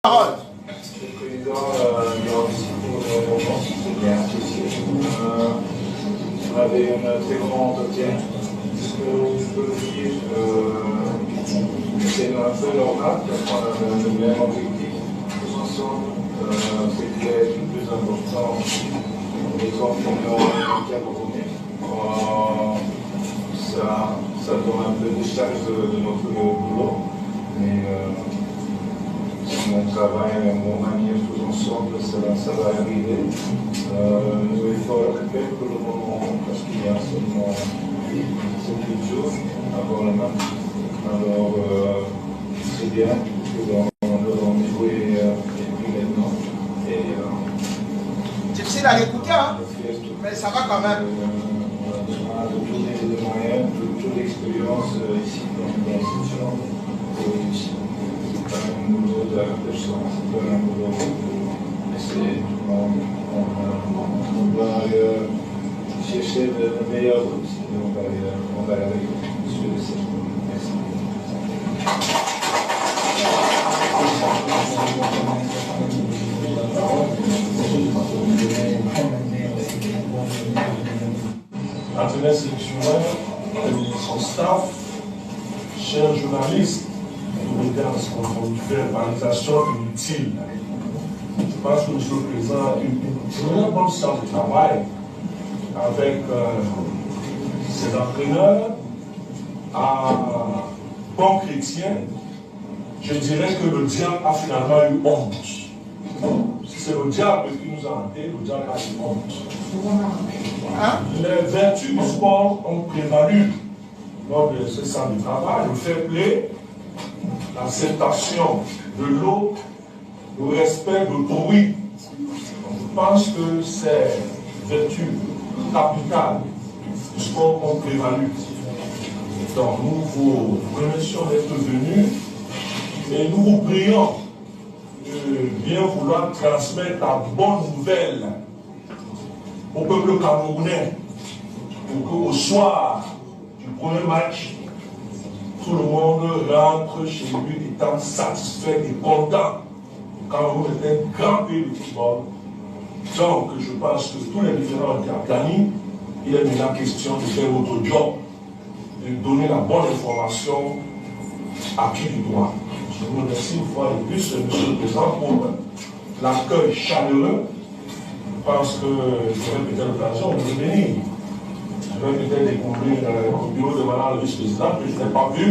parole. Monsieur le Président, merci pour le moment, c'est bien apprécié. On avait un très grand entretien. Ce que je peux dire, c'est un peu normal, parce qu'on a le même objectif tous ensemble. C'est clair, le plus important, les enseignants camerounais. Ça donne un peu de charge de notre boulot, mais si on travaille en bonne manière tous ensemble, ça va arriver. Nous efforts occupés pour le moment, parce qu'il y a seulement 7 jours avant le match. Alors, c'est bien, nous devons jouer immédiatement. Difficile à écouter, hein? Mais ça va quand même. On a besoin de tous les moyens, de toute l'expérience ici dans l'institution. C'est pas un boulot de la personne, c'est pas un boulot de on va chercher le meilleur aussi. On va y arriver sur le site. Merci. Entraîneur sélectionneur, son staff, chers journalistes, nous regardons ce qu'on fait, verbalisation inutile. Je pense que Monsieur le Président a une très bonne séance de travail avec ses entraîneurs. À bon chrétien, je dirais que le diable a finalement eu honte. Si c'est le diable qui nous a hantés, le diable a eu honte. Hein? Les vertus du sport ont prévalu lors de ce centre de travail, le fair play, l'acceptation de l'autre, le respect d'autrui. Je pense que ces vertus capitales du sport ont prévalu. Donc nous vous remercions d'être venus et nous vous prions de bien vouloir transmettre la bonne nouvelle au peuple camerounais pour qu'au soir du premier match, tout le monde rentre chez lui étant satisfait et content. Le Cameroun est un grand pays de football. Donc, je pense que tous les différents ont été aplanés. Il est maintenant question de faire votre job, de donner la bonne information à qui du droit. Je vous remercie une fois de plus, Monsieur le Président, pour l'accueil chaleureux. Je pense que j'aurai peut-être l'occasion de revenir. Je vais peut-être découvrir au bureau de Madame le vice-président que je n'ai pas vu.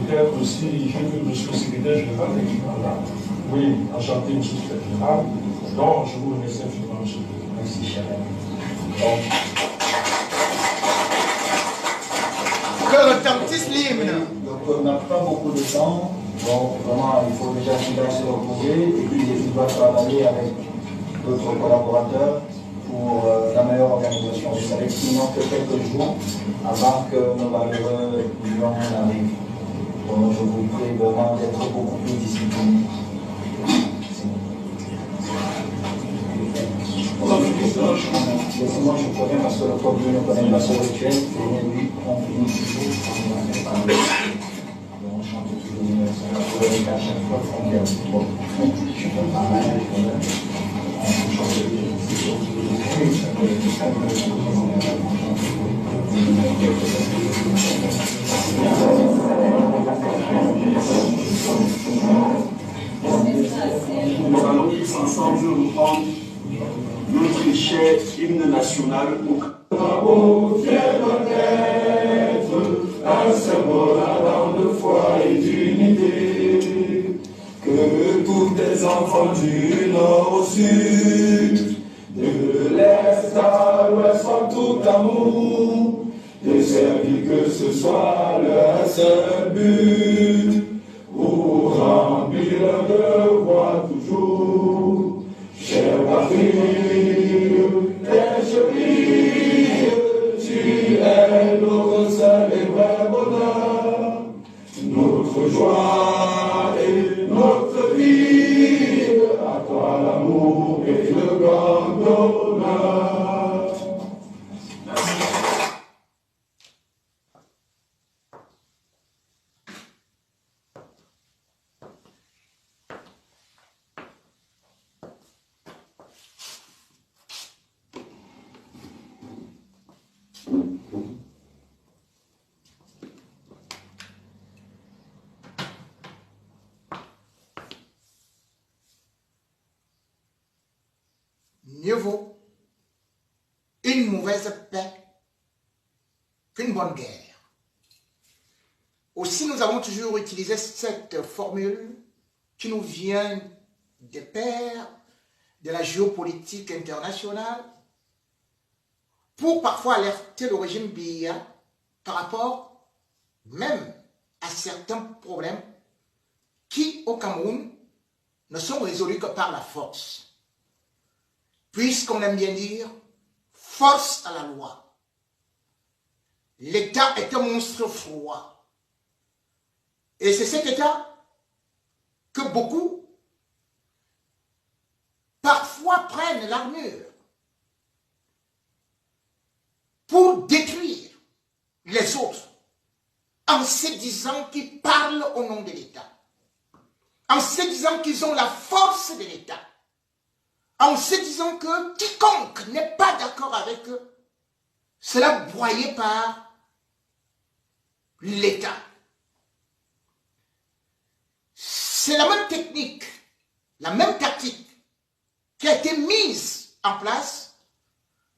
Peut-être aussi, j'ai vu Monsieur le secrétaire général de l'équipe. Oui, enchanté, Monsieur le secrétaire général. Donc, je vous remercie infiniment, Monsieur le Président. Merci, cher ami. Que retentisse l'hymne. Donc, on n'a pas beaucoup de temps. Donc, vraiment, il faut déjà se reposer. Et puis, il doit travailler avec d'autres collaborateurs pour la meilleure organisation. Vous savez qu'il manque quelques jours avant que nos valeureux lions n'arrivent. Donc je vous prie vraiment d'être beaucoup plus disciplinés. Laissez-moi, je préviens parce que le peuple ne connaît pas ce rituel. Et lui, on finit toujours par on chante toujours les à chaque fois qu'on vient. Je peux pas mal. Nous allons tous ensemble reprendre notre cher hymne national au Bravo, fier d'être un symbole ardent de foi et d'unité. Que tous les enfants du nord au sud, de l'est à l'ouest, en tout amour, de servir que ce soit leur seul but, pour remplir leur devoir toujours. Chère patrie, très chérie, tu es notre seul et vrai bonheur, notre joie et notre vie, à toi l'amour et le grand honneur. Mieux vaut une mauvaise paix qu'une bonne guerre. Aussi, nous avons toujours utilisé cette formule qui nous vient des pairs de la géopolitique internationale pour parfois alerter le régime Biya par rapport même à certains problèmes qui, au Cameroun, ne sont résolus que par la force. Puisqu'on aime bien dire force à la loi. L'État est un monstre froid. Et c'est cet État que beaucoup parfois prennent l'armure pour détruire les autres en se disant qu'ils parlent au nom de l'État, en se disant qu'ils ont la force de l'État, en se disant que quiconque n'est pas d'accord avec eux sera broyé par l'État. C'est la même technique, la même tactique qui a été mise en place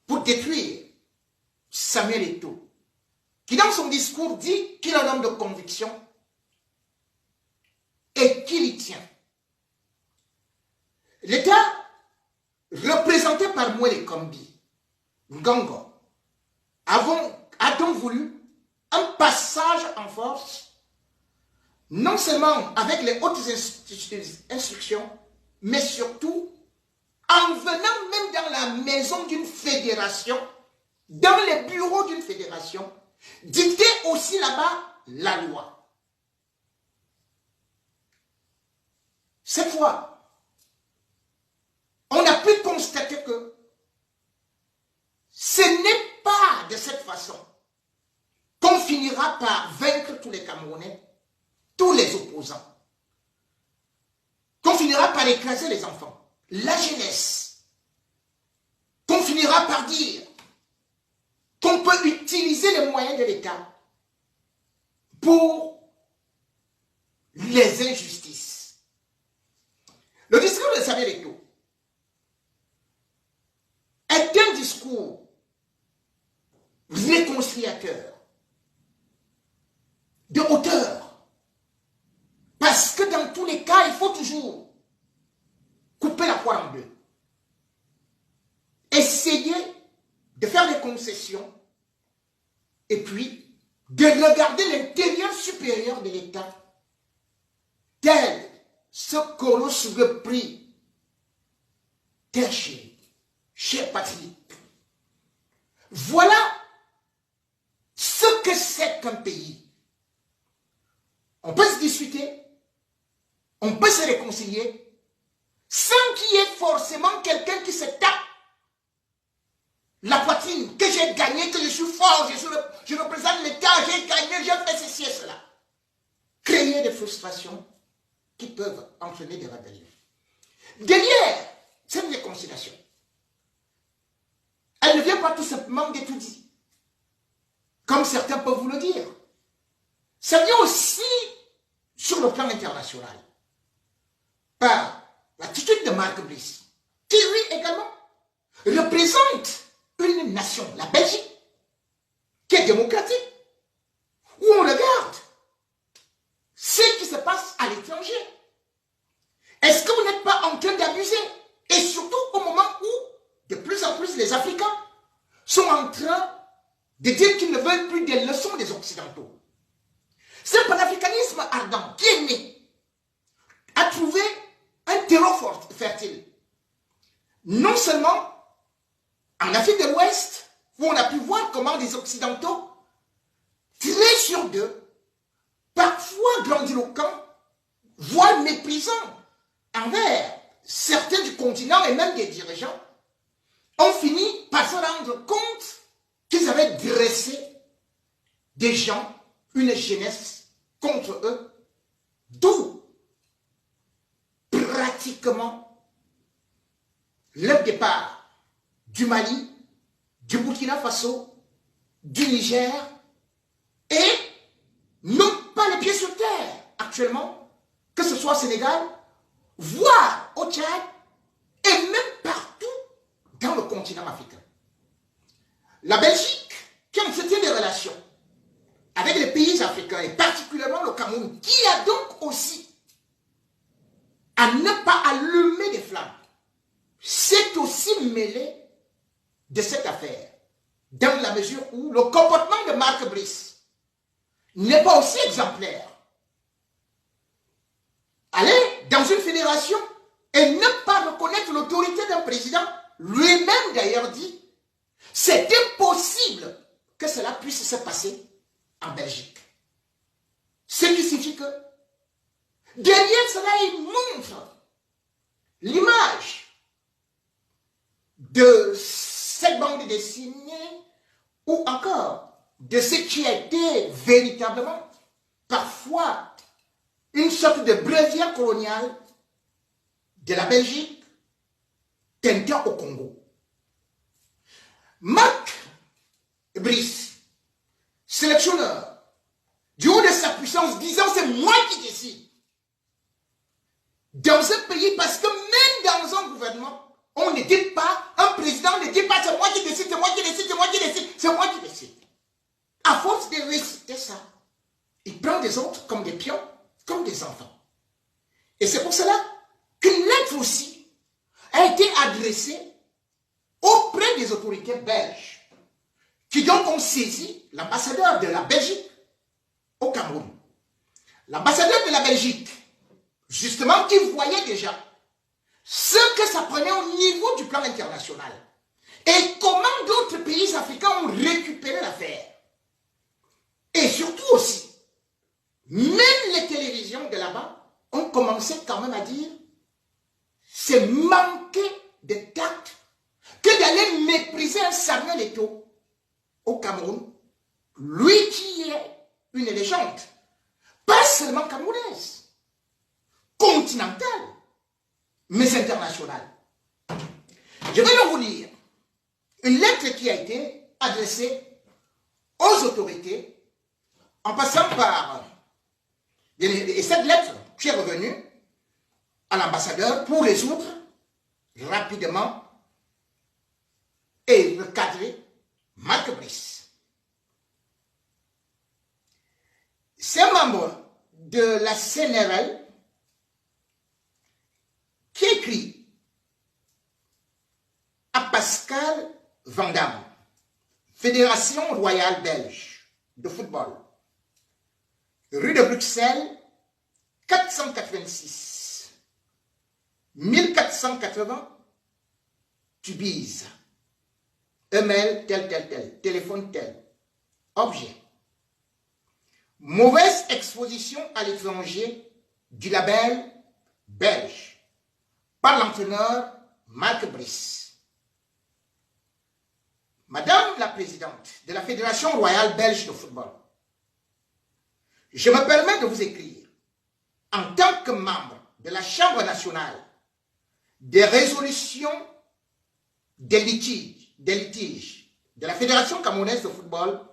pour détruire Samuel Eto'o, qui dans son discours dit qu'il est un homme de conviction et qu'il y tient. L'État, représenté par Mwele Kombi, Ngongo, a donc voulu un passage en force, non seulement avec les hautes instructions, mais surtout en venant même dans la maison d'une fédération, dans les bureaux d'une fédération, dicter aussi là-bas la loi. Cette fois, on a pu constater que ce n'est pas de cette façon qu'on finira par vaincre tous les Camerounais, tous les opposants, qu'on finira par écraser les enfants, la jeunesse, qu'on finira par dire qu'on peut utiliser les moyens de l'État pour les injustices. Le discours de Samuel Eto'o est un discours réconciliateur, de hauteur, parce que dans tous les cas, il faut toujours couper la poire en deux, essayer de faire des concessions et puis de regarder l'intérieur supérieur de l'État tel ce colosse repris tel cher Patrick. Voilà ce que c'est qu'un pays. On peut se discuter, on peut se réconcilier, sans qu'il y ait forcément quelqu'un qui se tape la poitrine, que j'ai gagné, que je suis fort, je représente l'État, j'ai gagné, j'ai fait ceci et cela. Créer des frustrations qui peuvent entraîner des rébellions. Derrière cette réconciliation, elle ne vient pas tout simplement d'être dit, comme certains peuvent vous le dire. Ça vient aussi sur le plan international, par l'attitude de Marc Brice, qui lui également représente une nation, la Belgique, qui est démocratique, où on regarde ce qui se passe à l'étranger. Est-ce que vous n'êtes pas en train d'abuser? Et surtout au moment où, de plus en plus, les Africains sont en train de dire qu'ils ne veulent plus des leçons des Occidentaux. Ce panafricanisme ardent qui est né a trouvé un terreau fertile. Non seulement en Afrique de l'Ouest, où on a pu voir comment les Occidentaux, très sur d'eux, parfois grandiloquents, voire méprisants envers certains du continent et même des dirigeants, ont fini par se rendre compte qu'ils avaient dressé des gens, une jeunesse contre eux, d'où pratiquement le départ du Mali, du Burkina Faso, du Niger et n'ont pas les pieds sur terre actuellement, que ce soit au Sénégal, voire au Tchad, et même partout dans le continent africain. La Belgique, qui entretient des relations avec les pays africains, et particulièrement le Cameroun, qui a donc aussi à ne pas allumer des flammes, s'est aussi mêlé de cette affaire, dans la mesure où le comportement de Marc Brice n'est pas aussi exemplaire. Aller dans une fédération et ne pas reconnaître l'autorité d'un président, lui-même d'ailleurs dit, c'est impossible que cela puisse se passer en Belgique. Ce qui signifie que derrière cela, il montre l'image de cette bande dessinée ou encore de ce qui a été véritablement parfois une sorte de bréviaire coloniale de la Belgique teintant au Congo. Marc Brice, sélectionneur, du haut de sa puissance, disant c'est moi qui décide. Dans ce pays, parce que même dans un gouvernement, on ne dit pas, un président ne dit pas c'est moi qui décide, c'est moi qui décide, c'est moi qui décide, c'est moi qui décide. À force de réciter ça, il prend des autres comme des pions, comme des enfants. Et c'est pour cela qu'une lettre aussi a été adressée auprès des autorités belges, qui donc ont saisi l'ambassadeur de la Belgique au Cameroun. L'ambassadeur de la Belgique, justement, qui voyait déjà ce que ça prenait au niveau du plan international et comment d'autres pays africains ont récupéré l'affaire. Et surtout aussi, même les télévisions de là-bas ont commencé quand même à dire c'est manquer de tact que d'aller mépriser un Samuel Eto'o au Cameroun, lui qui est une légende, pas seulement camerounaise, continentale, mais internationale. Je vais donc vous lire une lettre qui a été adressée aux autorités en passant par... Et cette lettre qui est revenue à l'ambassadeur pour résoudre rapidement et recadrer Marc Brice. C'est un membre de la CNRL qui écrit à Pascal Vandamme, Fédération Royale Belge de football, rue de Bruxelles, 486, 1480, Tubize, email tel, téléphone tel, objet. Mauvaise exposition à l'étranger du label belge par l'entraîneur Marc Brice. Madame la présidente de la Fédération royale belge de football, je me permets de vous écrire en tant que membre de la Chambre nationale des résolutions des litiges de la Fédération camerounaise de football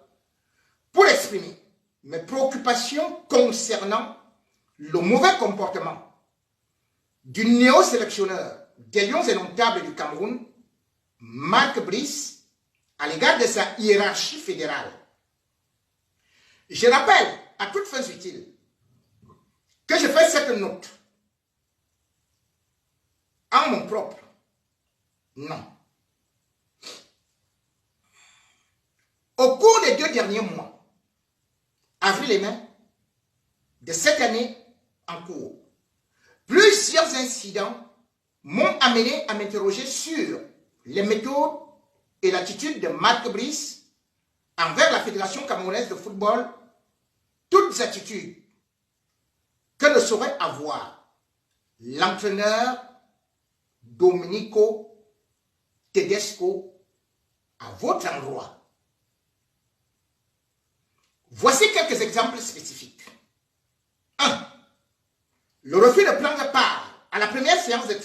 pour exprimer mes préoccupations concernant le mauvais comportement du néo-sélectionneur des Lions indomptables du Cameroun, Marc Brice, à l'égard de sa hiérarchie fédérale. Je rappelle, à toutes fins utiles, que je fais cette note en mon propre nom. Au cours des 2 derniers mois, avril et mai, de cette année en cours, plusieurs incidents m'ont amené à m'interroger sur les méthodes et l'attitude de Marc Brice envers la Fédération camerounaise de football, toutes attitudes que ne saurait avoir l'entraîneur Domenico Tedesco à votre endroit. Voici quelques exemples spécifiques. 1. Le refus de prendre part à la première séance de travail